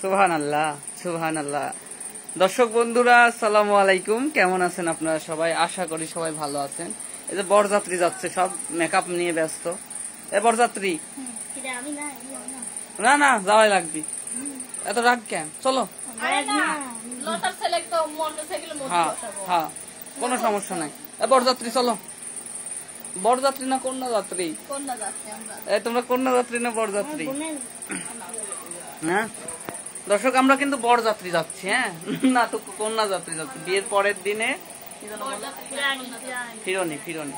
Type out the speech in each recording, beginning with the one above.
সুবহানাল্লাহ সুবহানাল্লাহ। দর্শক বন্ধুরা আসসালামু আলাইকুম, কেমন আছেন আপনারা সবাই? আশা করি সবাই ভালো আছেন। এই যে বরযাত্রী যাচ্ছে, সব মেকআপ নিয়ে ব্যস্ত। এ বরযাত্রী, না না যাওয়াই লাগবে, এত রাগ কেন? চলো। হ্যাঁ হ্যাঁ, কোনো সমস্যা নাই। এ বরযাত্রী চলো। বরযাত্রী না কন্যা যাত্রী? তোমরা কন্যা যাত্রী না বরযাত্রী? হ্যাঁ দর্শক, আমরা কিন্তু বরযাত্রী যাচ্ছি, হ্যাঁ না তো কন্যা যাত্রী যাচ্ছি। বিয়ের পরের দিনে ফিরনি ফিরনি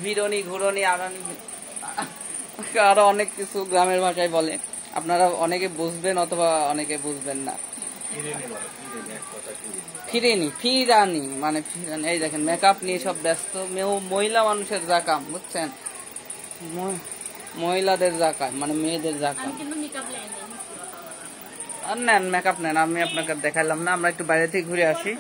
ফিরনি ঘুরনি আরানি আরো অনেক কিছু গ্রামের ভাষায় বলে, আপনারা অনেকে বুঝবেন অথবা অনেকে বুঝবেন না। ফিরেনি ফিরানি মানে ফিরানি। এই দেখেন মেকআপ নিয়ে সব ব্যস্ত। মহিলা মানুষের যা কাম, বুঝছেন, মহিলাদের যা কাম মানে মেয়েদের যা কাম। আর নেন মেকআপ নেন, আমি আপনাকে দেখাইলাম না। আমরা একটু বাইরে থেকে ঘুরে আসি।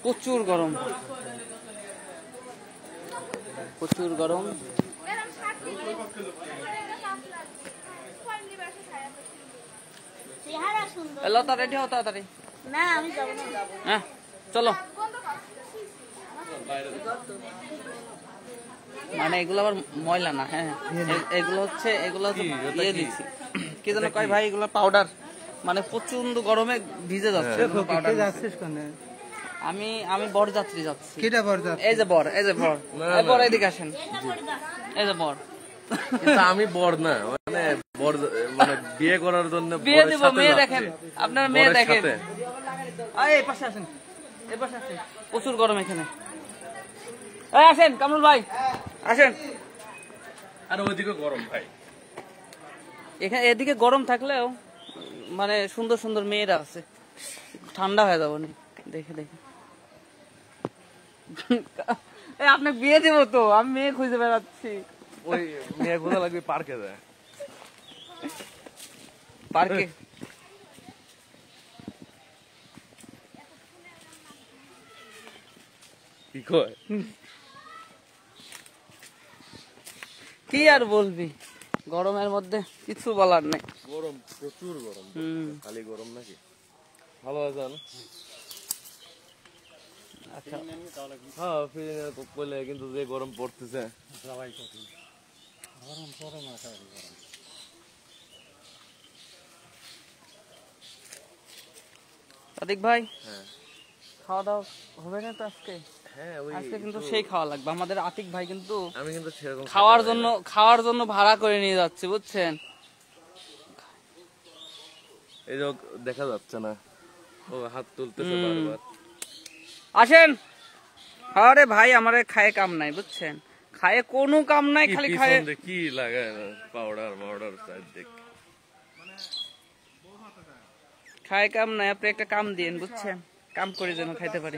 প্রচুর গরম, প্রচুর গরম। লতা রেডি হও তাড়াতাড়ি। হ্যাঁ চলো। মানে এগুলো আবার ময়লা না, হ্যাঁ এগুলো হচ্ছে দিয়ে দিচ্ছি। কি যেন কয় ভাই, এগুলো পাউডার। মানে প্রচন্ড গরমে ভিজে যাচ্ছে। আমি বরযাত্রী যাচ্ছি। এই যে বর, এই যে বর, বর এদিকে আসেন। এই যে বর। আমি বর না, মানে বর মানে বিয়ে করার জন্য বিয়ে দিব। মেয়ে দেখেন, আপনার মেয়ে দেখেন। এই পাশে আসেন, এই পাশে আসেন। প্রচুর গরম এখানে। এই আসেন কামরুল ভাই, আসেন। আর ওইদিকে গরম ভাই। এখানে এদিকে গরম থাকলেও মানে সুন্দর সুন্দর মেয়েরা আছে, ঠান্ডা হয়ে যাবো না দেখে দেখে। আপনি বিয়ে দেবো তো, আমি মেয়ে খুঁজে বেড়াচ্ছি। ওই মেয়ে খোঁজা লাগবে পার্কে যায়। পার্কে কি কয়? কি আর বলবি, গরমের মধ্যে কিছু বলার নেই। গরম, প্রচুর গরম। খালি গরম নাকি? ভালো আছেন? আচ্ছা হ্যাঁ কইলে, কিন্তু যে গরম পড়তেছে। সাদিক ভাই, খাওয়া দাওয়া হবে না তো আজকে? হ্যাঁ আজকে কিন্তু সেই খাওয়া লাগবে আমাদের। আতিক ভাই কিন্তু আমি কিন্তু সেরকম খাওয়ার জন্য ভাড়া করে নিয়ে যাচ্ছে, বুঝছেন। এই যে দেখা যাচ্ছে না, ও হাত তুলতেছে বারবার। আসেন। আরে ভাই আমারে খায়ে কাম নাই, বুঝছেন, খায়ে কোনো কাম নাই, খালি খায়ে কি লাগায় পাউডার মাউডার সাইড দেখ, খায় কাম নাই। আপনি একটা কাম দিন, বুঝছেন, কাম করে যেন খাইতে পারি।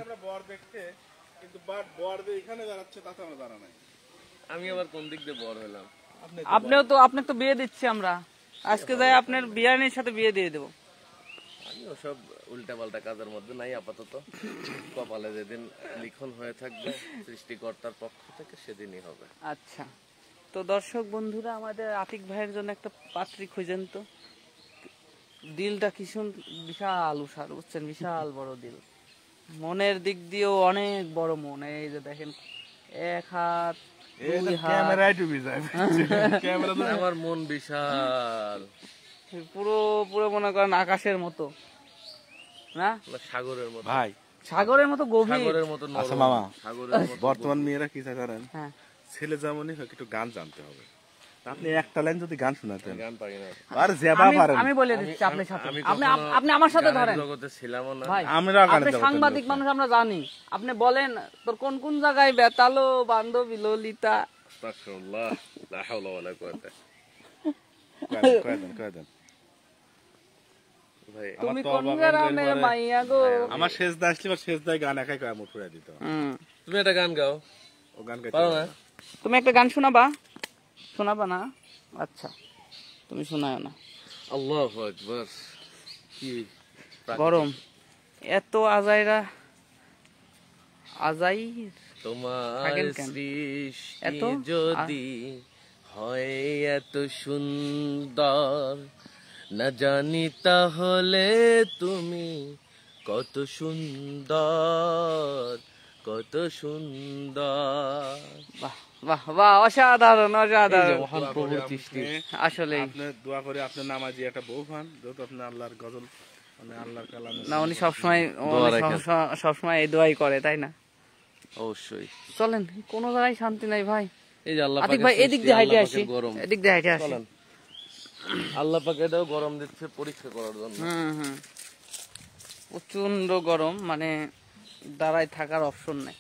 আমি আবার কোন দিক দিয়ে বড় হলাম? আপনি তো বিয়ে দিচ্ছি আমরা আজকে, যাই আপনার বিরিয়ানির সাথে বিয়ে দিয়ে দেবো। আমি ওসব উল্টা পাল্টা কাজের মধ্যে নাই আপাতত। কপালে যেদিন লিখন হয়ে থাকবে সৃষ্টিকর্তার পক্ষ থেকে, সেদিনই হবে। আচ্ছা, তো দর্শক বন্ধুরা, আমাদের আতিক ভাইয়ের জন্য একটা পাত্রী খুঁজেন তো। দিলটা কি বিশাল উষার, বুঝছেন, বিশাল বড় দিল। মনের দিক দিয়েও অনেক বড় মন। এই যে দেখেন, এক হাত আমার মন বিশাল, পুরো পুরো মনে করেন আকাশের মতো না, সাগরের মতো। ভাই সাগরের মতো গভীর, সাগরের মতো। আচ্ছা মামা, বর্তমান মেয়েরা কি জানেন, হ্যাঁ ছেলে যেমনই হোক একটু গান জানতে হবে। আপনি একটা লাইন যদি গান শোনাতেন। গান পারি না। আর জেবা পারেন। আমি বলে দিচ্ছি আপনার সাথে, আপনি আমার সাথে ধরেন। জগতে ছিলাম না ভাই, আমরা আপনি সাংবাদিক মানুষ, আমরা জানি। আপনি বলেন তোর কোন কোন জায়গায় বেতালো বান্ধবী ললিতা। আস্তাগফিরুল্লাহ, লা হাওলা ওয়ালা কুওয়াতা। কয় দেন ভাই, তুমি কোন গ্রামের মাইয়া গো? আমার শেষ দা আসলে শেষ দায় গান একাই কয় মুঠ ফুরাই দিত। তুমি একটা গান গাও। ও গান গাইতে পারো না? তুমি একটা গান শোনাবা না? আচ্ছা, তুমি শোনাও না। আল্লাহু আকবার। কি গরম এত আজাইরা তোমার তোমার সৃষ্টি যদি হয় এত সুন্দর, না জানি তাহলে তুমি কত সুন্দর, কত সুন্দর। বাহ বাহ বাহ, অসাধারণ এই যে অসাধারণ। মহান প্রভুর সৃষ্টি। আসলে আপনি দোয়া করে আপনার নামাজি একটা বউ পান, যেহেতু আপনি আল্লাহর গজল মানে আল্লাহর কালাম। না, উনি সবসময় দোয়া রাখেন। সবসময় এই দোয়াই করে, তাই না? অবশ্যই। চলেন, কোনো জায়গায় শান্তি নাই ভাই। এই যে আল্লাহ আতিক পাকের ভাই এদিক সৃষ্টি, দিয়ে হাইটে আল্লাহ আসি, পাকের গরম। এদিক দিয়ে হাইটে আসি। চলেন, আল্লাহ পাক এটাও গরম দিচ্ছে পরীক্ষা করার জন্য। হুম, প্রচন্ড গরম, মানে দাঁড়ায় থাকার অপশন নাই,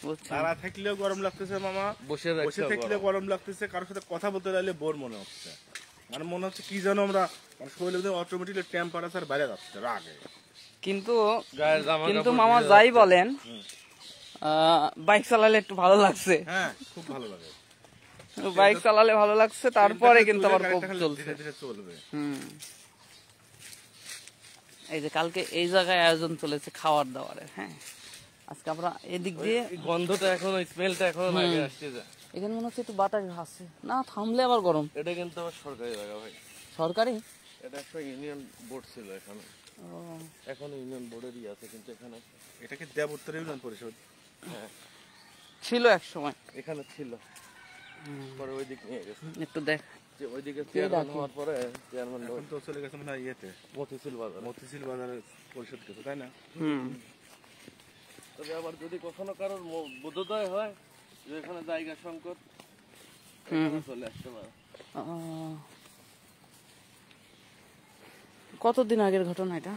বুঝছেন? তারা থাকলেও গরম লাগতেছে মামা, বসে বসে থাকলেও গরম লাগতেছে, কারোর সাথে কথা বলতে গেলে বোর মনে হচ্ছে। মানে মনে হচ্ছে কি যেন আমরা শরীরে অটোমেটিকলি টেম্পারেচার বাইরে যাচ্ছে রাগে। কিন্তু গায়ের জামা কিন্তু কাপড় মামা ভিজে যাই যাচ্ছে। বলেন, বাইক চালালে একটু ভালো লাগছে। হ্যাঁ, খুব ভালো লাগে। বাইক চালালে ভালো লাগছে, তারপরে কিন্তু আবার খুব গাড়িটা খালি চলছে। ধীরে ধীরে চলবে। হুম, এই যে কালকে এই জায়গায় আয়োজন চলেছে খাওয়ার দাওয়ারের। হ্যাঁ, আজকে আমরা এদিক দিয়ে, এই গন্ধটা এখনো, স্মেলটা এখনো লাগে আসছে যায়। এখানে মনে হচ্ছে একটু বাতাস ভাসছে না, থামলে আবার গরম। এটা কিন্তু আবার সরকারি জায়গা ভাই, সরকারি? এটা একটা ইউনিয়ন বোর্ড ছিল এখানে, ও, এখন ইউনিয়ন বোর্ডেরই আছে, কিন্তু এখানে এটা কি দেবউত্তর ইউনিয়ন পরিষদ? হ্যাঁ ছিল এক সময়। এখানে ছিল, পরে ওই দিক নিয়ে গেছে। একটু দেখ, যে ওইদিকে চেয়ারম্যান হওয়ার পরে চেয়ারম্যান এখন তো চলে গেছে মানে ইয়েতে, মতিঝিল বাজার। মতিঝিল বাজারের পরিষদ গেছে, তাই না? হুম, তবে আবার যদি কখনো কারোর বোধোদয় হয় যে এখানে জায়গা সংকট, এখানে চলে আসতে পারে। কতদিন আগের ঘটনা এটা?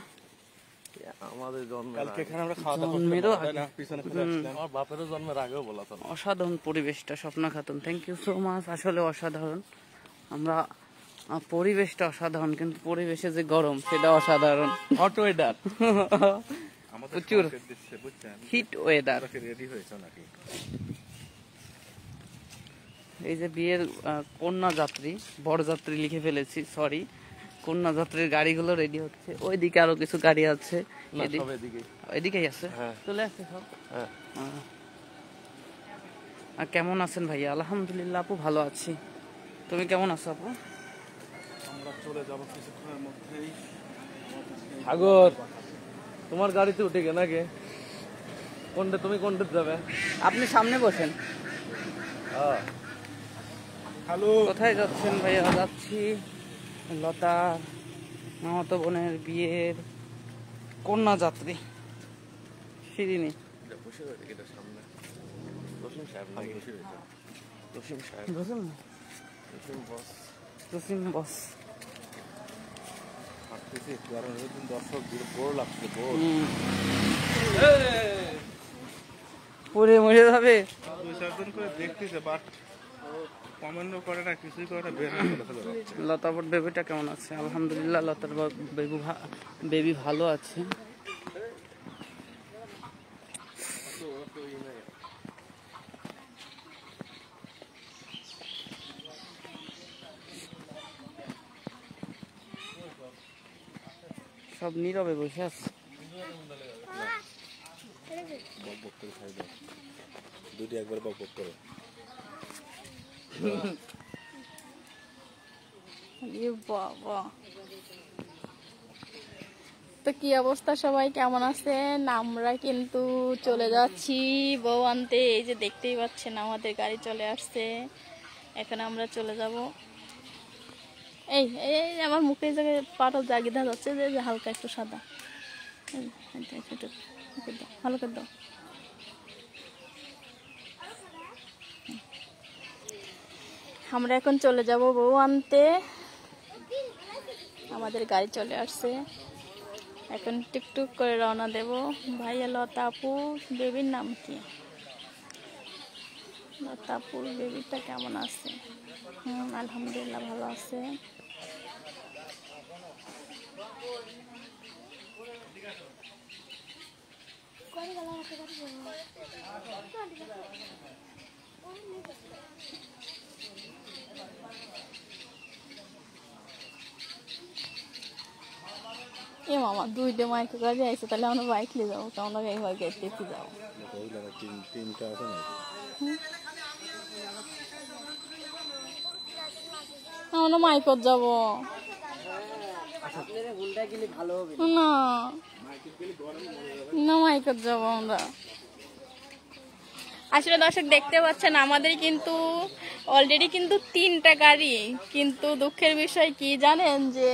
আমাদের জন্মের কালকে আগে। এখানে আমরা খাওয়া দাওয়া জন্মেরও করলাম, তাই না? পিছনে ফেলে আসলাম। আমার বাপেরও জন্মের আগেও বলা তো না। অসাধারণ পরিবেশটা, Swapna Khatun, thank you so much. আসলে অসাধারণ, আমরা পরিবেশটা অসাধারণ, কিন্তু পরিবেশে যে গরম সেটা অসাধারণ। হট ওয়েদার, আমাদের প্রচুর সংকেত দিচ্ছে, বুঝছেন? Heat weather. তোরা কি রেডি হয়েছো নাকি? এই যে বিয়ের কন্যা যাত্রী, বরযাত্রী লিখে ফেলেছি, সরি, কন্যা যাত্রীর গাড়িগুলো রেডি হচ্ছে। ওইদিকে আরো কিছু গাড়ি আছে, না, সব এদিকে। এদিকেই আছে, হ্যাঁ। চলে আসছে সব। হ্যাঁ। আর কেমন আছেন ভাইয়া? আলহামদুলিল্লাহ আপু, ভালো আছি। তুমি কেমন আছো আপু? আমরা চলে যাবো কিছুক্ষণের মধ্যেই। সাগর, তোমার গাড়িতে উঠে গে নাকি? কোনটা, তুমি কোনটা যাবে? আপনি সামনে বসেন। হ্যালো, কোথায় যাচ্ছেন ভাইয়া? যাচ্ছি লতা মামাতো বোনের বিয়ের কন্যা যাত্রী শিরিনী। বসে রয়েছে গেটের সামনে। রসিম সাহেব নাকি? রসিম সাহেব, বুঝলেন না? রসিম বস। জসিম বস। হাঁটতেছি, কারণ ওইদিন দর্শক বোর লাগছে, বোর। পরে মরে যাবে। 2-4 জন করে দেখতেছে, বাট কমেন্টও করে না, কিছুই করে না, বের হয়ে চলে যাচ্ছে। লতাবর বেবিটা কেমন আছে? আলহামদুলিল্লাহ, লতার বেবি ভালো আছে। সব নীরবে বসে আছে। বক করে খাই দাও, দুটি একবার বক করে। বাবা, তো কি অবস্থা, সবাই কেমন আছেন? আমরা কিন্তু চলে যাচ্ছি বউ আনতে। এই যে দেখতেই পাচ্ছেন আমাদের গাড়ি চলে আসছে, এখন আমরা চলে যাব। এই এই আমার মুখের জায়গায় পাটা জাগিয়ে দেখা যাচ্ছে যে হালকা একটু সাদা, ভালো করে দাও। আমরা এখন চলে যাব বউ আনতে, আমাদের গাড়ি চলে আসছে, এখন টুকটুক করে রওনা দেব। ভাইয়া লতা আপু বেবির নাম কি? লতা আপুর বেবিটা কেমন আছে? আলহামদুলিল্লাহ ভালো আছে। এ মামা, 2 মাইকে গাড়ি আইছে, তাহলে আমরা বাইক নিয়ে যাবো, কেমন লাগে এইভাবে দেখতে যাবো। তিনটা আছে না? আমরা মাইকত যাব না, না মাইকত যাব আমরা। আসলে দর্শক দেখতে পাচ্ছেন আমাদের কিন্তু অলরেডি কিন্তু 3টা গাড়ি, কিন্তু দুঃখের বিষয় কি জানেন যে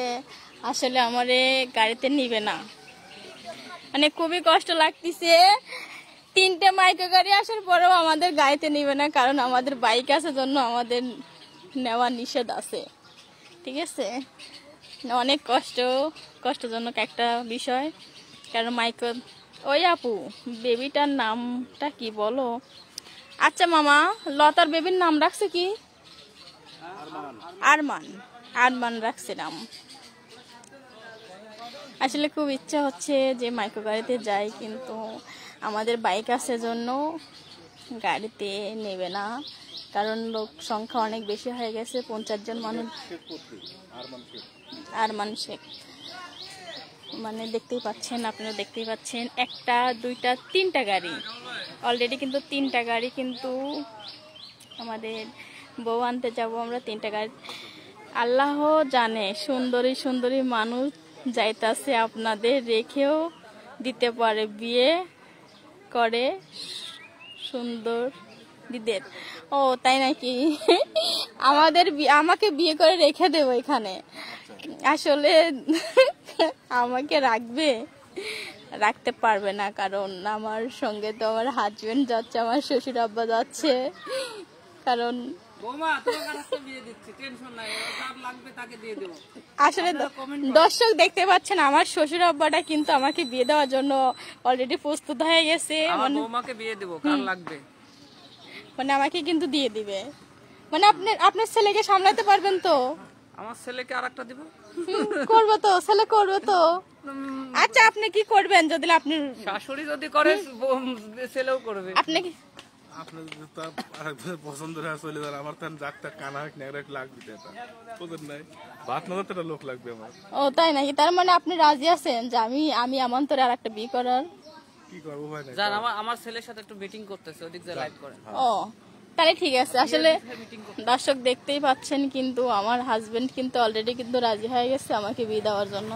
আসলে আমারে গাড়িতে নিবে না, মানে খুবই কষ্ট লাগতেছে। 3টে মাইক্রো গাড়ি আসার পরেও আমাদের গাড়িতে নিবে না, কারণ আমাদের বাইক আছে জন্য আমাদের নেওয়া নিষেধ আছে, ঠিক আছে। অনেক কষ্টজনক একটা বিষয়, কারণ মাইক্রো। ওই আপু বেবিটার নামটা কি বলো? আচ্ছা মামা, লতার বেবির নাম রাখছে কি? আরমান, আরমান রাখছে নাম। আসলে খুব ইচ্ছা হচ্ছে যে মাইক্রো গাড়িতে যাই, কিন্তু আমাদের বাইক আছে জন্য গাড়িতে নেবে না, কারণ লোক সংখ্যা অনেক বেশি হয়ে গেছে, 50 জন মানুষ। আরমান শেখ, মানে দেখতেই পাচ্ছেন, আপনারা দেখতেই পাচ্ছেন, 1টা 2টা 3টা গাড়ি অলরেডি, কিন্তু 3টা গাড়ি কিন্তু আমাদের বউ আনতে যাব আমরা 3টা গাড়ি। আল্লাহ জানে সুন্দরী সুন্দরী মানুষ যাইতাছে, আপনাদের রেখেও দিতে পারে, বিয়ে করে সুন্দর দিদের। ও তাই নাকি? আমাকে বিয়ে করে রেখে দেবো এখানে। আসলে আমাকে রাখতে পারবে না, কারণ আমার সঙ্গে তো আমার হাজবেন্ড যাচ্ছে, আমার শ্বশুর আব্বা যাচ্ছে, কারণ আসলে দর্শক দেখতে পাচ্ছেন আমার শ্বশুর আব্বাটা কিন্তু আমাকে বিয়ে দেওয়ার জন্য অলরেডি প্রস্তুত হয়ে গেছে, মানে আমাকে কিন্তু দিয়ে দিবে, মানে আপনার ছেলেকে সামলাতে পারবেন তো? আমার ছেলেকে আরেকটা দিব, করবো তো, ছেলে করবে তো। আচ্ছা আপনি কি করবেন যদি আপনি শাশুড়ি যদি করে, ছেলেও করবে। আপনি কি আপনার তো আরেকজনের পছন্দ হয়ে চলে যান, আমার তো ডাক্তার কানা লাগবে, এটা তোদের নাই ভাত না তো লোক লাগবে আমার। ও তাই নাকি? তার মানে আপনি রাজি আছেন যে আমি আমান্তরে আর একটা বিয়ে করার? কি করবো ভাই না, জান আমার ছেলের সাথে একটু মিটিং করতেছে, ওদিক যে লাইভ করেন। ও তাহলে ঠিক আছে। আসলে দর্শক দেখতেই পাচ্ছেন, কিন্তু আমার হাজবেন্ড কিন্তু অলরেডি কিন্তু রাজি হয়ে গেছে আমাকে বিয়ে দেওয়ার জন্য।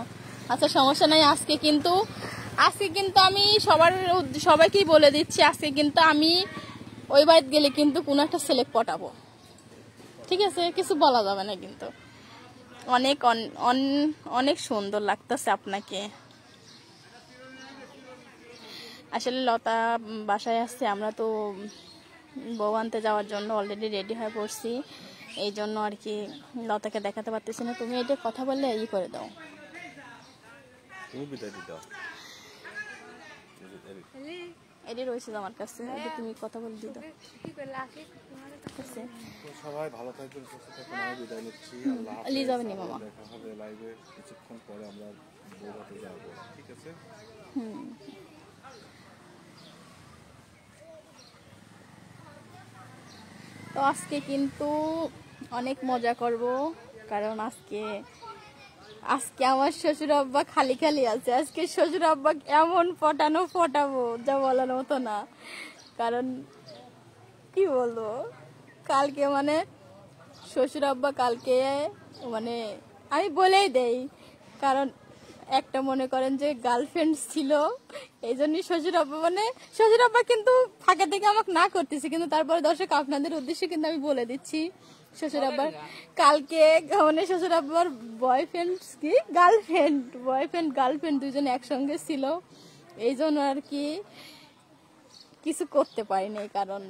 আচ্ছা সমস্যা নাই, আজকে কিন্তু আমি সবাইকেই বলে দিচ্ছি, আজকে কিন্তু আমি ওই বাড়িতে গেলে কিন্তু কোনো একটা ছেলে পটাবো, ঠিক আছে? কিছু বলা যাবে না, কিন্তু অনেক অনেক সুন্দর লাগতেছে আপনাকে। আসলে লতা বাসায় আসছে, আমরা তো বউ আনতে যাওয়ার জন্য অলরেডি রেডি হয়ে পড়ছি, এই জন্য আর কি লতাকে দেখাতে পারতেছি না। তুমি এটা কথা বললে ই করে দাও, তুমি বিদায় দিয়ে দাও। এটি রয়েছে আমার কাছে, তুমি কথা বলে দিয়ে দাও। সবাই ভালো থাকবেন, সুস্থ থাকবেন, আমি বিদায় নিচ্ছি। আল্লাহ হাফেজ। লি যাবেনি মামা, দেখা হবে লাইভে কিছুক্ষণ পরে, আমরা বউভাতে যাবো, ঠিক আছে? তো আজকে কিন্তু অনেক মজা করব, কারণ আজকে আমার শ্বশুর আব্বা খালি আছে। আজকে শ্বশুর আব্বা এমন ফটাবো যা বলার মতো না, কারণ কি বলবো, কালকে মানে শ্বশুর আব্বা কালকে মানে আমি বলেই দেই, কারণ একটা মনে করেন যে গার্লফ্রেন্ড ছিল, এই জন্যই শ্বশুর আব্বা কিন্তু ফাঁকা থেকে আমাকে না করতেছে, কিন্তু তারপরে দর্শক আপনাদের উদ্দেশ্যে কিন্তু আমি বলে দিচ্ছি, শ্বশুর আব্বার কালকে মানে শ্বশুর আব্বার গার্লফ্রেন্ড দুজন একসঙ্গে ছিল, এই জন্য আর কি কিছু করতে পারিনি, কারণ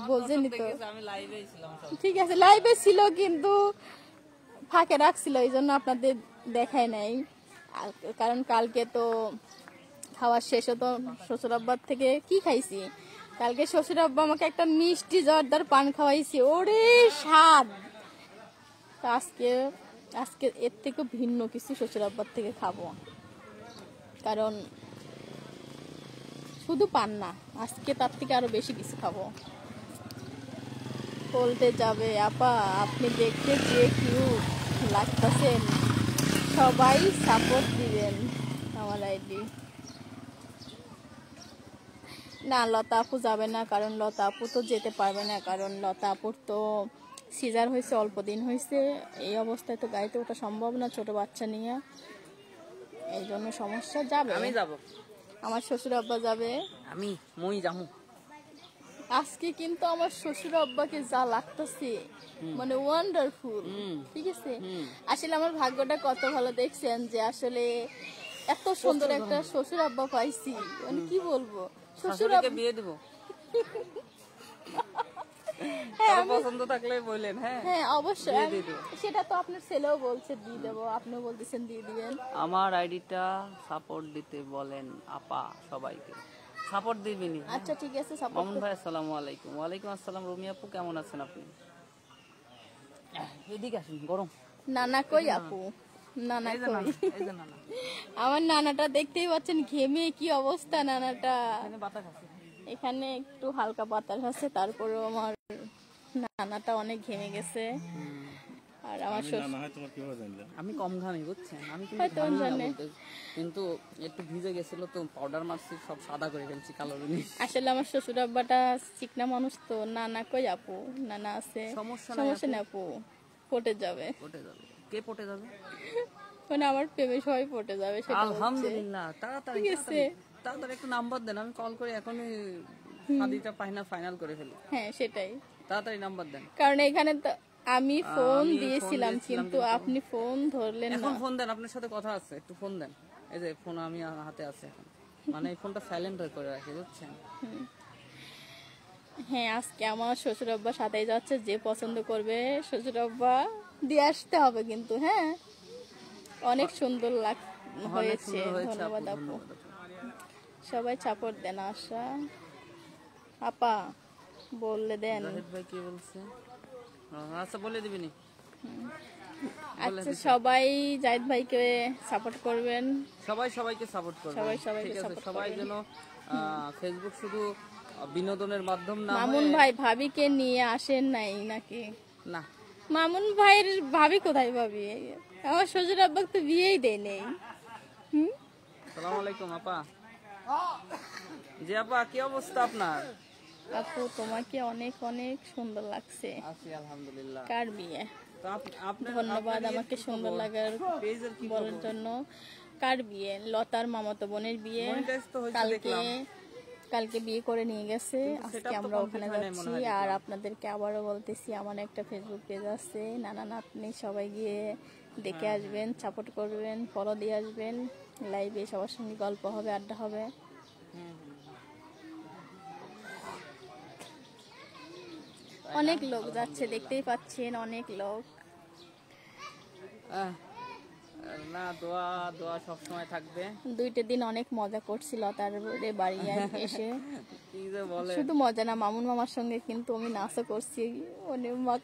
বোঝেনি তো। ঠিক আছে, লাইভে ছিল কিন্তু ফাঁকে রাখছিল, এই জন্য আপনাদের দেখায় নাই, কারণ কালকে তো খাওয়া শেষ হতো। শ্বশুর আব্বার থেকে কি খাইছি কালকে, শ্বশুর আব্বা আমাকে একটা মিষ্টি জর্দার পান খাওয়াইছি, ওরে স্বাদ। আজকে এর থেকে ভিন্ন কিছু শ্বশুর আব্বার থেকে খাবো, কারণ শুধু পান না, আজকে তার থেকে আরো বেশি কিছু খাবো। বলতে যাবে আপা আপনি দেখতে যে কিউট লাগতেছেন, সবাই সাপোর্ট দিবেন আমার আইডি। না লতা আপু যাবে না, কারণ লতা আপু তো যেতে পারবে না, কারণ লতা আপুর তো সিজার হয়েছে, অল্প দিন হয়েছে। এই অবস্থায় তো গাড়িতে ওঠা সম্ভব না ছোট বাচ্চা নিয়ে, এই জন্য সমস্যা। যাবে, আমি যাব, আমার শ্বশুর আব্বা যাবে, মই যাবো। আজকে কিন্তু আমার শ্বশুর আব্বাকে যা লাগতেছে মানে ওয়ান্ডারফুল, ঠিক আছে। আসলে আমার ভাগ্যটা কত ভালো দেখছেন যে আসলে এত সুন্দর একটা শ্বশুর আব্বা পাইছি, মানে কি বলবো। শ্বশুর শাশুড়িকে বিয়ে দেবো, কারো পছন্দ থাকলে বললেন। হ্যাঁ হ্যাঁ অবশ্যই, দিয়ে দেবো। সেটা তো আপনার ছেলেও বলছে দিয়ে দেবো, আপনিও বলতেছেন দিয়ে দিবেন। আমার আইডিটা সাপোর্ট দিতে বলেন আপা, সবাইকে সাপোর্ট দিবেন। আচ্ছা ঠিক আছে, সাপোর্ট। মামুন ভাই আসসালামু আলাইকুম। ওয়ালাইকুম আসসালাম। রুমি আপু কেমন আছেন আপনি? এদিকে আসুন, গরম। নানা কই আপু? নানা এই যে কই? নানা, এই যে নানা। আমার নানাটা দেখতেই পাচ্ছেন ঘেমে কি অবস্থা নানাটা। এখানে বাতাস আছে। এখানে একটু হালকা বাতাস আছে, তারপরেও আমার নানাটা অনেক ঘেমে গেছে। আর আমার না হয় তোমার কিভাবে জানলে? আমি কম ঘামি, বুঝছেন? আমি কিন্তু হয়তো ঘামি না জানে। বলতে, কিন্তু একটু ভিজে গেছিল তো পাউডার মারছি, সব সাদা করে ফেলছি, কালো রঙিন। আসলে আমার শ্বশুর আব্বাটা চিকনা মানুষ তো। নানা কই আপু? নানা আছে, সমস্যা নাই সমস্যা নেই আপু, পটে যাবে। পটে যাবে। কে পটে যাবে? মানে আমার প্রেমে সবাই পটে যাবে, সেটা হচ্ছে। আলহামদুলিল্লাহ। তাড়াতাড়ি ঠিক আছে। তাড়াতাড়ি একটু নাম্বার দেন, আমি কল করে এখনই শাদিটা ফাইনাল করে ফেলি। হ্যাঁ সেটাই, তাড়াতাড়ি নাম্বার দেন। কারণ এখানে তো আমি ফোন আমি দিয়েছিলাম ফোন দিয়েছিলাম, কিন্তু আপনি ফোন ধরলেন না। এখন ফোন দেন, আপনার সাথে কথা আছে, একটু ফোন দেন। এই যে ফোন আমি হাতে আছে এখন, মানে এই ফোনটা সাইলেন্ট করে রাখি, বুঝছেন? হ্যাঁ আজকে আমার শ্বশুর আব্বা সাথেই যাচ্ছে, যে পছন্দ করবে শ্বশুর আব্বা দিয়ে আসতে হবে কিন্তু। হ্যাঁ অনেক সুন্দর অনেক হয়েছে, সুন্দর হয়েছে আপু, ধন্যবাদ আপু। ধন্যবাদ আপু। সবাই সাপোর্ট দেন। আশা আপা বললে দেন। জাহিদ ভাই কি বলছে? আচ্ছা বলে দিবিনি। আচ্ছা সবাই জাহিদ ভাইকে সাপোর্ট করবেন। সবাইকে সাপোর্ট করবেন। সবাই সবাইকে ঠিক আছে, support সবাই যেন ফেসবুক শুধু বিনোদনের মাধ্যম না মামুন হয়ে- ভাই ভাবিকে নিয়ে আসেন নাই নাকি? না, মামুন ভাইয়ের ভাবি কোথায়? ভাবি আমার শ্বশুর আব্বাকে তো বিয়েই দেয় নেই। আসসালামু আলাইকুম আপা। জি আপা, কি অবস্থা আপনার? আপু তোমাকে অনেক অনেক সুন্দর লাগছে। আছি আলহামদুলিল্লাহ। কার বিয়ে? তো আপনার ধন্যবাদ আমাকে সুন্দর লাগার পেজের কি বলার জন্য। কার বিয়ে? লতার মামাতো বোনের বিয়ে। মনিটাইজ তো হয়েছে কালকে দেখলাম। কালকে বিয়ে করে নিয়ে গেছে, আজকে setup তো আমরা complete ওখানে হয় নাই মনে যাচ্ছি। হয় আর দেখলাম। আপনাদেরকে আবারও বলতেছি, আমার একটা ফেসবুক পেজ আছে, নানা নাতনি, সবাই গিয়ে দেখে হ্যাঁ। আসবেন, সাপোর্ট করবেন, ফলো দিয়ে আসবেন। লাইভে সবার সঙ্গে গল্প হবে, আড্ডা হবে। অনেক লোক যাচ্ছে, দেখতেই পাচ্ছেন, অনেক লোক। আহ, না, দোয়া দোয়া সবসময় থাকবে। 2টা দিন অনেক মজা করছিল তার বাড়ি এসে। কি যে বলে। শুধু মজা না, মামুন মামার সঙ্গে কিন্তু আমি নাচও করছি।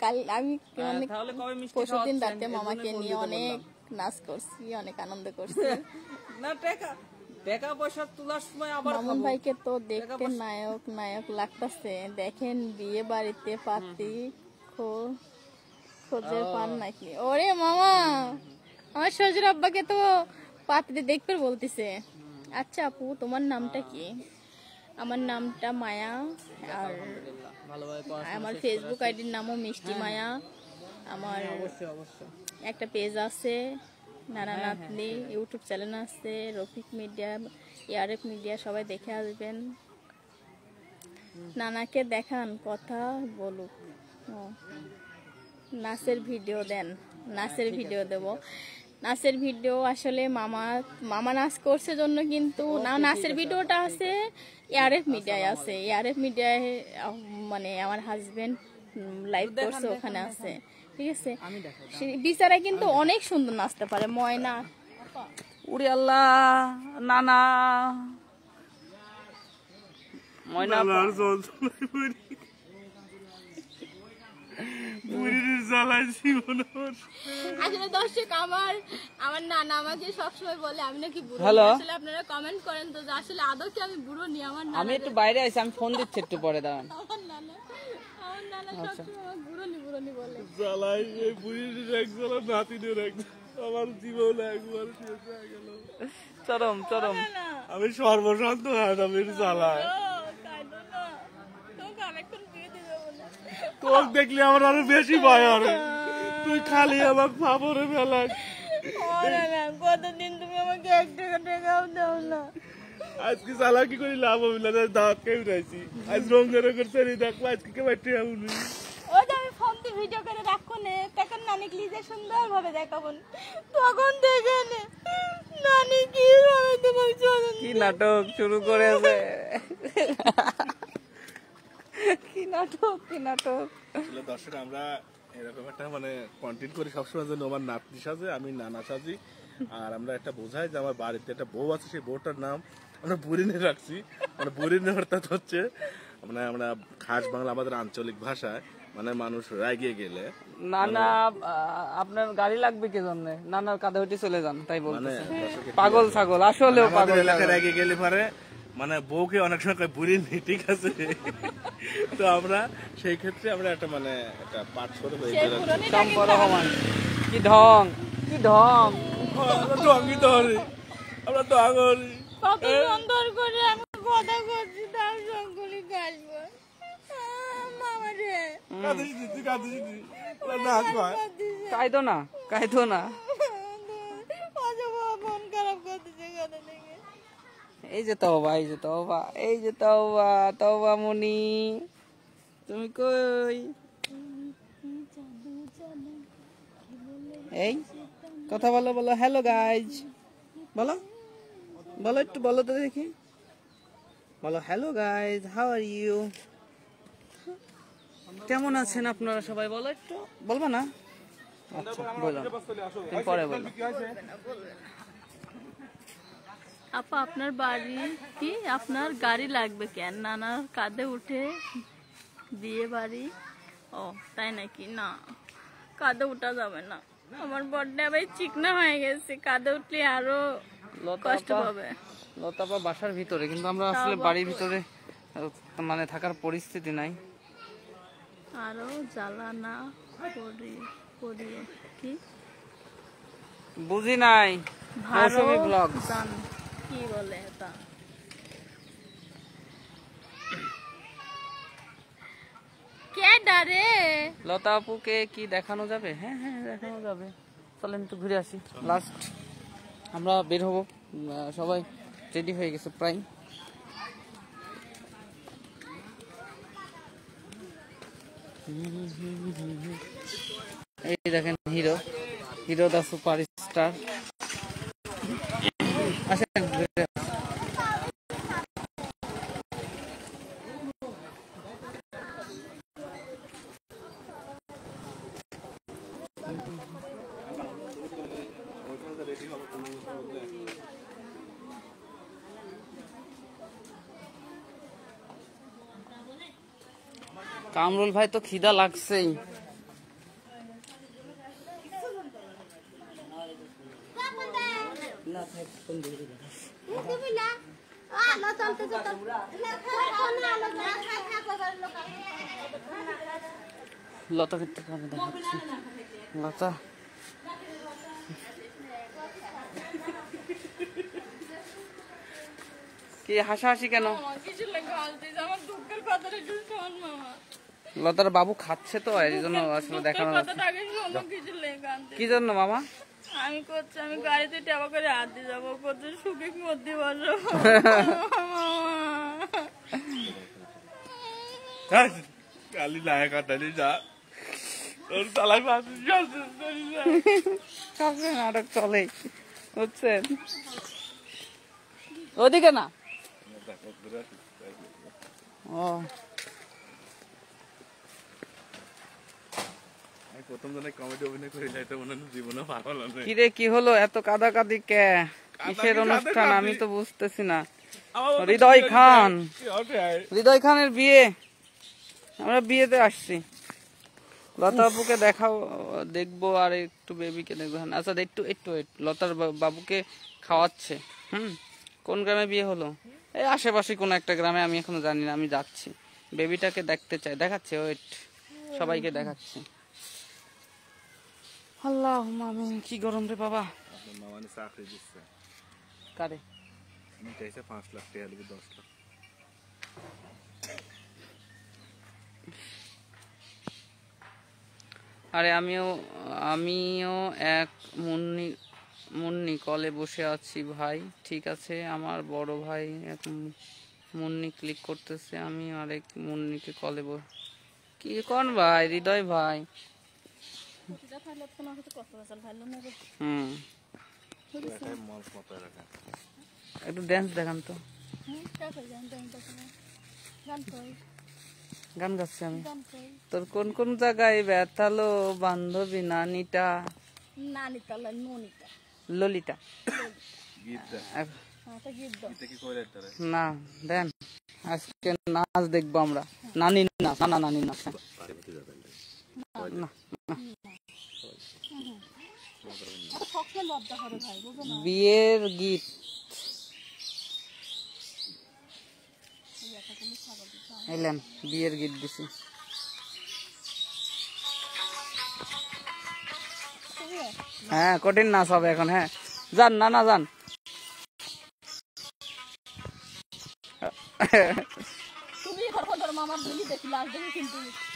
কাল আমি অনেক তাহলে কবে মিষ্টি পরশুদিন খাওয়াচ্ছেন? রাতে এর মামাকে জন্যই ফোন নিয়ে দিতে অনেক বললাম। নাচ করছি, অনেক আনন্দ করছি। না, টাকা পয়সা তোলার সময় আবার মামুন খাবো। ভাইকে তো দেখতে নায়ক নায়ক লাগতেছে। দেখেন বিয়ে বাড়িতে পাত্রী খোঁজে পান নাকি? ওরে মামা, আমার শ্বশুর আব্বাকে তো পাত্রী দেখতে বলতেছে। আচ্ছা আপু তোমার নামটা কি? আমার নামটা মায়া, আর আলহামদুলিল্লাহ, ভালোভাবে পড়াশোনা আমার শেষ করে ফেসবুক আইডির নামও মিষ্টি মায়া। আমার অবশ্যই। একটা পেজ আছে নানা নাতনি, ইউটিউব চ্যানেল আছে, রফিক মিডিয়া, ইয়ারেফ মিডিয়া, সবাই দেখে আসবেন। নানাকে দেখান, কথা বলুক। ও, নাচের ভিডিও দেন, নাচের ভিডিও দেব। নাচের ভিডিও আসলে মামা নাচ করছে জন্য, কিন্তু নাচের ভিডিওটা আছে ইয়ারেফ মিডিয়ায় আছে। ইয়ারেফ মিডিয়ায় মানে আমার হাজবেন্ড লাইভ করছে, ওখানে আছে। ঠিক আছে, আমি দেখাই। বিচারা কিন্তু অনেক সুন্দর নাচতে পারে। ময়না উড়ি আল্লাহ, নানা ময়না আপা। আসলে দর্শক, আমার নানা আমাকে সবসময় বলে আমি নাকি বুড়ো। হ্যালো। আসলে আপনারা কমেন্ট করেন তো যে আসলে আদৌ কি আমি বুড়ো নি? আমার আমি একটু বাইরে আছি, আমি ফোন দিচ্ছি, একটু পরে দাঁড়ান। নানা সবসময় আমার বুড়ো নি বলে। জ্বালাই এই বুড়ির এক জ্বালা নাতিনের এক আমার জীবন একবার শেষ হয়ে গেল। চরম আমি সর্বশান্ত হারামের জ্বালায়। তোকে দেখলে আমার আরো বেশি ভয় হবে, তুই খালি আমার ফাপড়ে ফেলাস। কতদিন তুমি আমাকে 1 টাকা টাকাও দাও না। আজকে চালাকি করে লাভ হবে না, দাঁত কে উঠাইছি আজ রঙের করছে দেখবো আজকে কে বাইটে আউনি। ওই যে আমি ফোন দিয়ে ভিডিও করে রাখবো নে, তখন নানি লিজে সুন্দর ভাবে দেখাবো, তখন দেখে নে নানি কি ভাবে তোমার চলে। কি নাটক শুরু করেছে, কি নাটক কি নাটক। আসলে দর্শক আমরা এরকম একটা মানে কন্টেন্ট করি সবসময়, যেন আমার নাতনি সাজে আমি নানা সাজি, আর আমরা একটা বোঝাই যে আমার বাড়িতে একটা বউ আছে, সেই বউটার নাম আমরা বুড়িনে রাখছি। মানে বুড়িনে অর্থাৎ হচ্ছে মানে আমরা খাস বাংলা আমাদের আঞ্চলিক ভাষায় মানে মানুষ রাগিয়ে গেলে নানা আপনার গাড়ি লাগবে কি জন্য, নানার কাঁধে উঠে চলে যান তাই মানে বলতেছে। দর্শকের পাগল ছাগল, আসলেও আমাদের পাগল এলাকায় ছাগল। রেগে গেলে পারে মানে বউকে অনেক সময় কয় বুড়ি নেই, ঠিক আছে। তো আমরা সেই ক্ষেত্রে আমরা একটা মানে একটা পাঠ করে চম্পা রহমান, কি ঢং কি ঢং। আমরা ডঙ্গি ধরি, আমরা ডঙ্গরি কত সুন্দর করে আমি কথা করছি, তার সঙ্গে গাইবো মামা রে। কাঁদিস দিদি কাঁদিস দিদি না কয় কাইদো না কাইদো না। মন খারাপ করতেছে কথা থেকে। এই যে তওবা, এই যে তওবা, এই যে তওবা, তওবা মনি তুমি কই? এই কথা বলো, বলো হ্যালো গাইজ, বলো বলো একটু বলো তো দেখি, বলো hello guys, how are you, কেমন আছেন আপনারা সবাই, বলো একটু, বলবা না? আচ্ছা বলো, তুমি পরে বলো। আপা আপনার বাড়ি কি, আপনার গাড়ি লাগবে কেন? নানার কাঁধে উঠে বিয়ে বাড়ি? ও তাই নাকি? না কাঁধে উঠা যাবে না, আমার বড্ডে আবার চিকনা হয়ে গেছে, কাঁধে উঠলে আরো কষ্ট পাবে। লতাপা বাসার ভিতরে, কিন্তু আমরা আসলে বাড়ির ভিতরে মানে থাকার পরিস্থিতি নাই। আরো জ্বালা না করিও কি বুঝি নাই। ভালো মৌসুমী ব্লগ জান কি বলে এটা? কে ডারে? লতা আপুকে কি দেখানো যাবে? হ্যাঁ হ্যাঁ দেখানো যাবে, চলেন একটু ঘুরে আসি। লাস্ট আমরা বের হবো, সবাই রেডি হয়ে গেছে প্রায়। এই দেখেন হিরো, হিরো দা সুপার স্টার। আসেন ঘুরে আসি। কামরুল ভাই তো খিদা লাগছেই। লতা ক্ষেত্রে আমি দেখাচ্ছি, লতা কি হাসাহাসি কেন? লতার বাবু খাচ্ছে তো এই জন্য আসলে দেখানো কি জন্য মামা? আমি করছি, আমি গাড়িতে টেবা করে হাত দিয়ে যাবো, কত সুখে মধ্যে বসো। কালি লায়া কাটালি যা তোর চালাই নাটক চলে বুঝছেন, ওদিকে না। ও প্রথম জনে কমেডি অভিনয় করে এটা মনে হয় জীবনে ভালো লাগে। কি রে, কি হলো এত কাদাকাদি কে? কিসের অনুষ্ঠান আমি তো বুঝতেছি না। হৃদয় খান, হৃদয় খানের বিয়ে, আমরা বিয়েতে আসছি। লতা বাবুকে দেখাও, দেখবো আর একটু বেবিকে দেখবো। আচ্ছা একটু একটু লতার বাবুকে খাওয়াচ্ছে। কোন গ্রামে বিয়ে হলো? এই আশেপাশে কোন একটা গ্রামে, আমি এখনো জানি না, আমি যাচ্ছি। বেবিটাকে দেখতে চাই, দেখাচ্ছে, ওয়েট সবাইকে দেখাচ্ছে। আল্লাহ আমিন। কি গরম রে বাবা। মামানি চাকরি দিচ্ছে কারে? আমি চাইছে 5 লাখ টাকা দিবি, 10 লাখ। আরে আমিও এক মুন্নি কলে বসে আছি ভাই। ঠিক আছে, আমার বড় ভাই এক মুন্নি ক্লিক করতেছে, আমি আরেক মুন্নিকে কলে কি কোন ভাই? হৃদয় ভাই। হুম, একটু ড্যান্স দেখান তো। গান গাচ্ছি আমি। তোর কোন কোন জায়গায় ব্যথালো বান্ধবী নানিটা? ললিতা। না দেন, আজকে নাচ দেখবো আমরা। নানি নাচ, না নানি নাচ। না বিয়ের গীত। এলেন বিয়ের গীত দিছি। হ্যাঁ, কঠিন নাচ হবে এখন। হ্যাঁ, যান না না যান।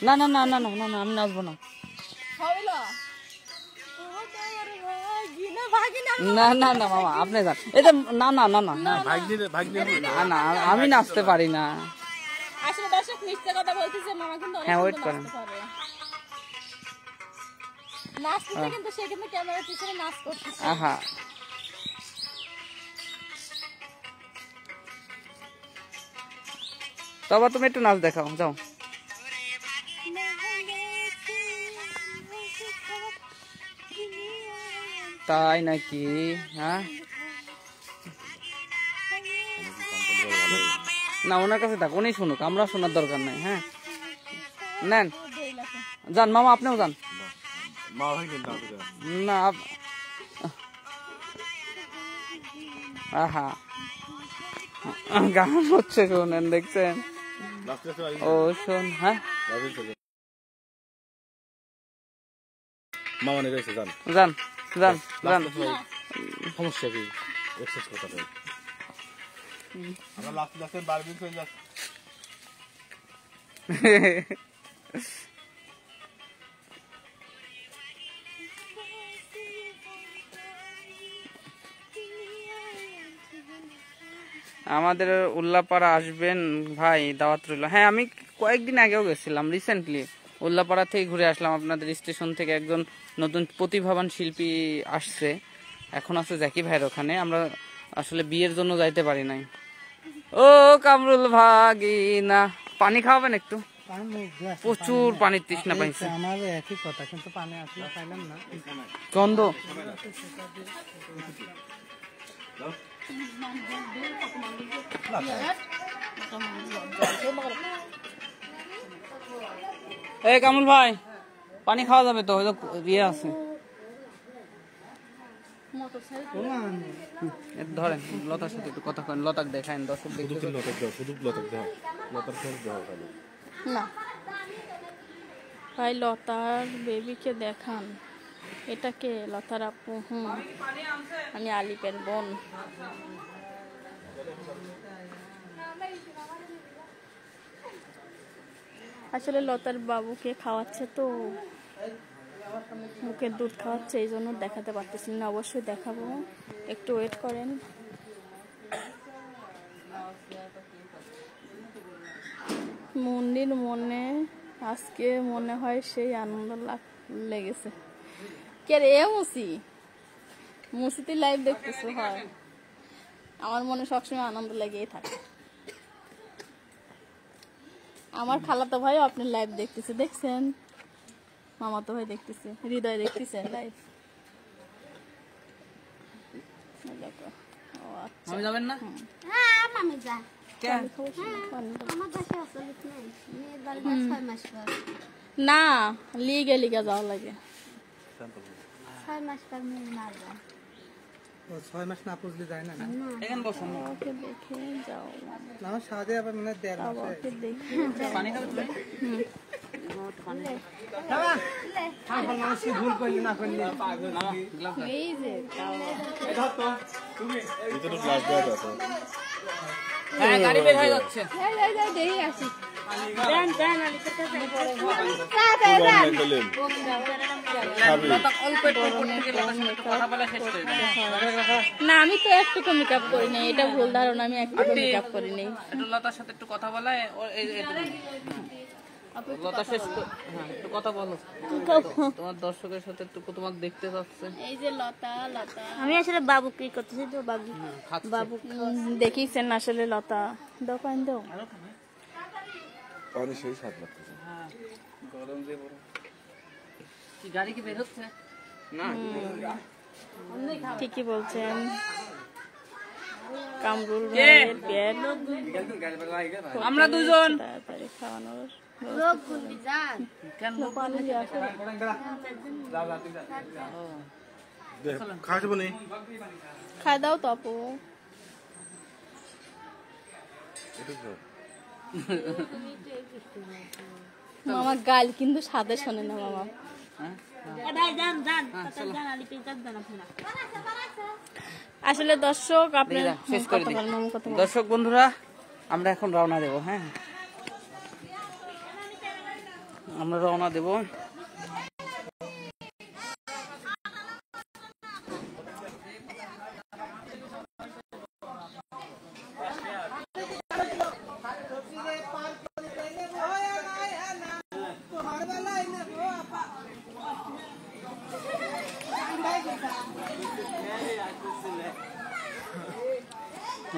না না না না না না, আমি নাচবো না। না না না মামা, আপনি যান। এটা না না না না না না, আমি নাচতে পারি না। হ্যাঁ, ওয়েট করেন। আহা, তবে তুমি একটু নাচ দেখাও, যাও। তাই নাকি? হ্যাঁ, না ওনার কাছে থাক, উনি শুনুক, আমরা শোনার দরকার নাই। হ্যাঁ, নেন যান মামা, আপনিও যান। না আহা, গান হচ্ছে, শোনেন, দেখছেন? ও শোন। হ্যাঁ, যান যান যান। সমস্যা কি? এক্সেস কথা বল। আমরা লাস্টে বারবিন হয়ে যাচ্ছে। আমাদের উল্লাপাড়া আসবেন ভাই, দাওয়াত রইল। হ্যাঁ, আমি কয়েকদিন আগেও গেছিলাম, রিসেন্টলি উল্লাপাড়া থেকে ঘুরে আসলাম। আপনাদের স্টেশন থেকে একজন নতুন প্রতিভাবান শিল্পী আসছে, এখন আছে জ্যাকি ভাইয়ের ওখানে। আমরা আসলে বিয়ের জন্য যাইতে পারি নাই। ও কামরুল ভাগিনা, পানি খাওয়াবেন একটু? প্রচুর পানির তৃষ্ণা পাইছে। আমার একই কথা, কিন্তু পানি আসলে পাইলাম না, গন্ধ। এই কামরুল ভাই, পানি খাওয়া যাবে তো? ইয়ে আছে, ধরেন লতার সাথে একটু কথা করেন, লতাক দেখায়েন, দর্শক দেখতে। না ভাই, লতার বেবিকে দেখান। এটাকে লতার আপু? হুম, আমি আলিপের বোন। আসলে লতার বাবুকে খাওয়াচ্ছে তো, মুখের দুধ খাওয়াচ্ছে, এই জন্য দেখাতে পারতেছি না। অবশ্যই দেখাবো, একটু ওয়েট করেন। মুন্নির মনে আজকে মনে হয় সেই আনন্দ লেগেছে। কে রে মুসি তুই লাইভ দেখতেছো? হয়, আমার মনে সবসময় আনন্দ লেগেই থাকে। আমার খালাতো ভাই আপনি লাইভ দেখতেছে, দেখছেন? মামাতো ভাই দেখতেছে, হৃদয় দেখতেছেন লাইভ। আমি যাবেন না? হ্যাঁ, আমি যা। না, লিগা যাওয়া লাগে। 6 মাস পর না যায়। 6 মাস না পুজলে যায় না। এখানে বসুন, ওকে দেখে যাও। না, সাদে আবার মানে 1.5 মাস। ওকে দেখে পানি খাবে তুমি? ভুল করলি না করলি। এই যে হ্যাঁ, গাড়ি বের হয়ে যাচ্ছে। দেখি আসি। খেলেন লতা অল্প একটু উপর থেকে লতার সাথে একটু কথা বলা শেষ করে দাও। না আমি তো একটুকু মেকআপ করি নাই, এটা ভুল ধারণা, আমি একটুকু মেকআপ করি নাই। একটু লতার সাথে একটু কথা বলা লতা শেষ হ্যাঁ একটু কথা বলো, তোমার দর্শকের সাথে একটু তোমাকে দেখতে চাচ্ছে। এই যে লতা, লতা আমি আসলে বাবু কি করতেছি তো বাবু বাবু দেখিছেন আসলে লতা দোকান দাও। পানি সেই স্বাদ লাগতেছে। গরম দিয়ে বড় কি গাড়ি কি বের হচ্ছে না? ঠিকই বলছেন। কামরুল ভাইয়ের পেট আমরা দুজন তাড়াতাড়ি খাওয়ানোর লোক ঘুরবি যান কেন পানি আছে। খাওয়া যাবো নি? খাই দাও তো আপু। মামা গাল কিন্তু সাদে শোনে না মামা। আসলে দর্শক আপনার শেষ করে কথা দিই। বলেন, মামা কথা বলেন। দর্শক বন্ধুরা আমরা এখন রওনা দেব। হ্যাঁ আমরা রওনা দেব।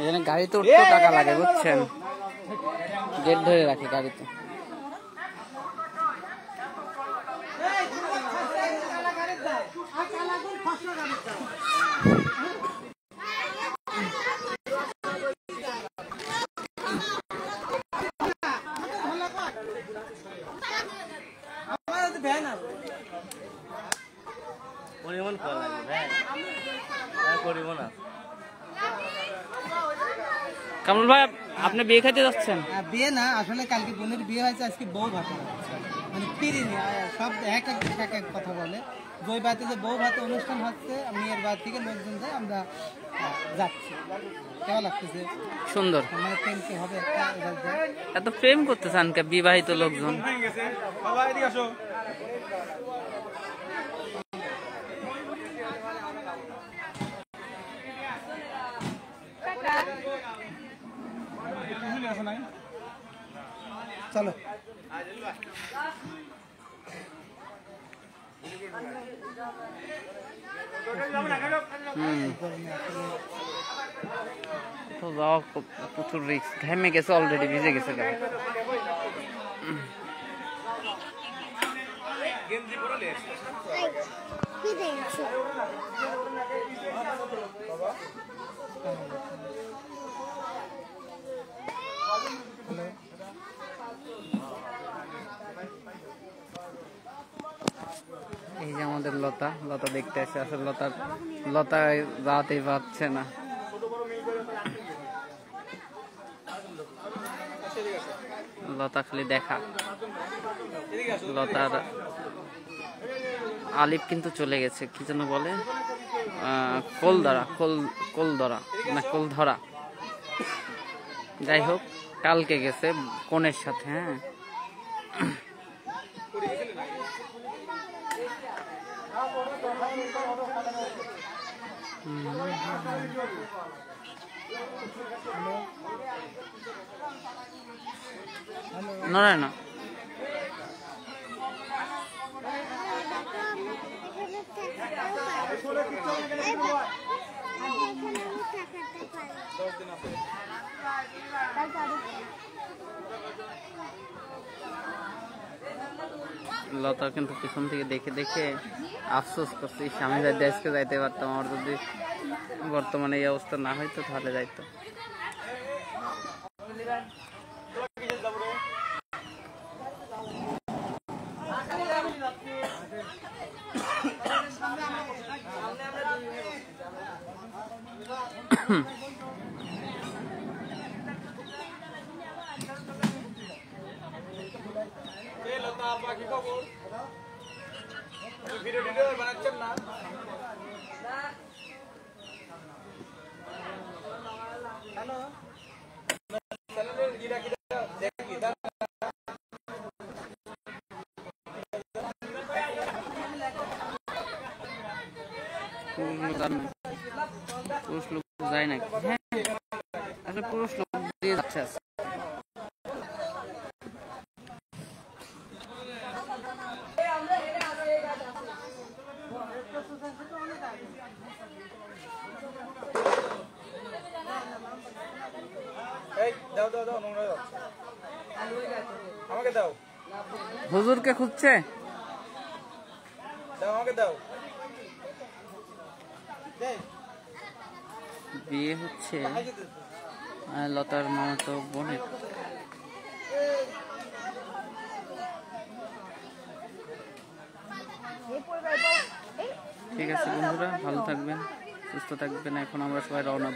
এখানে গাড়িতে উঠতে টাকা লাগে বুঝছেন, গেট ধরে রাখে গাড়িতে। পরিমাণ করা লাগবে পরিমাণ আছে। কামরুল ভাই আপনি বিয়ে খাইতে যাচ্ছেন? বিয়ে না, আসলে কালকে বোনের বিয়ে হয়েছে, আজকে বউ ভাতে হচ্ছে। মানে পিরিনি সব এক এক কথা বলে। বই বাতে যে বউ ভাতে অনুষ্ঠান হচ্ছে, মেয়ের বাড়ি থেকে লোকজন যায়, আমরা যাচ্ছি। কেমন লাগতেছে? সুন্দর। মানে প্রেম কি হবে একটা এবার যায়। এত প্রেম করতে চান কে বিবাহিত লোকজন? চলো তো যাওয়া প্রচুর রিস্ক, ঘেমে গেছে অলরেডি, ভিজে গেছে গাড়ি। কি দেখছো এই যে আমাদের লতা, লতা দেখতে আসে। আসলে লতা রাতেই পাচ্ছে না। লতা খালি দেখা। লতার আলিফ কিন্তু চলে গেছে, কি যেন বলে, কোলধরা না কোলধরা, যাই হোক কালকে গেছে কনের সাথে। হ্যাঁ নড়ে না। লতা কিন্তু পিছন থেকে দেখে দেখে আফসোস করছি, স্বামী যাইতে আজকে যাইতে পারতাম, আমার যদি বর্তমানে এই অবস্থা না হইতো তাহলে যাইতো। ভিডিও বানাচ্ছেন না? হ্যালো পুরুষ লোক যায় নাকি? হ্যাঁ, আসলে পুরুষ লোক দিয়ে যাচ্ছে আজকে। হুজুরকে খুঁজছে, বিয়ে হচ্ছে লতার মামাতো বোনের। ঠিক আছে বন্ধুরা, ভালো থাকবেন, সুস্থ থাকবেন। এখন আমরা সবাই রওনা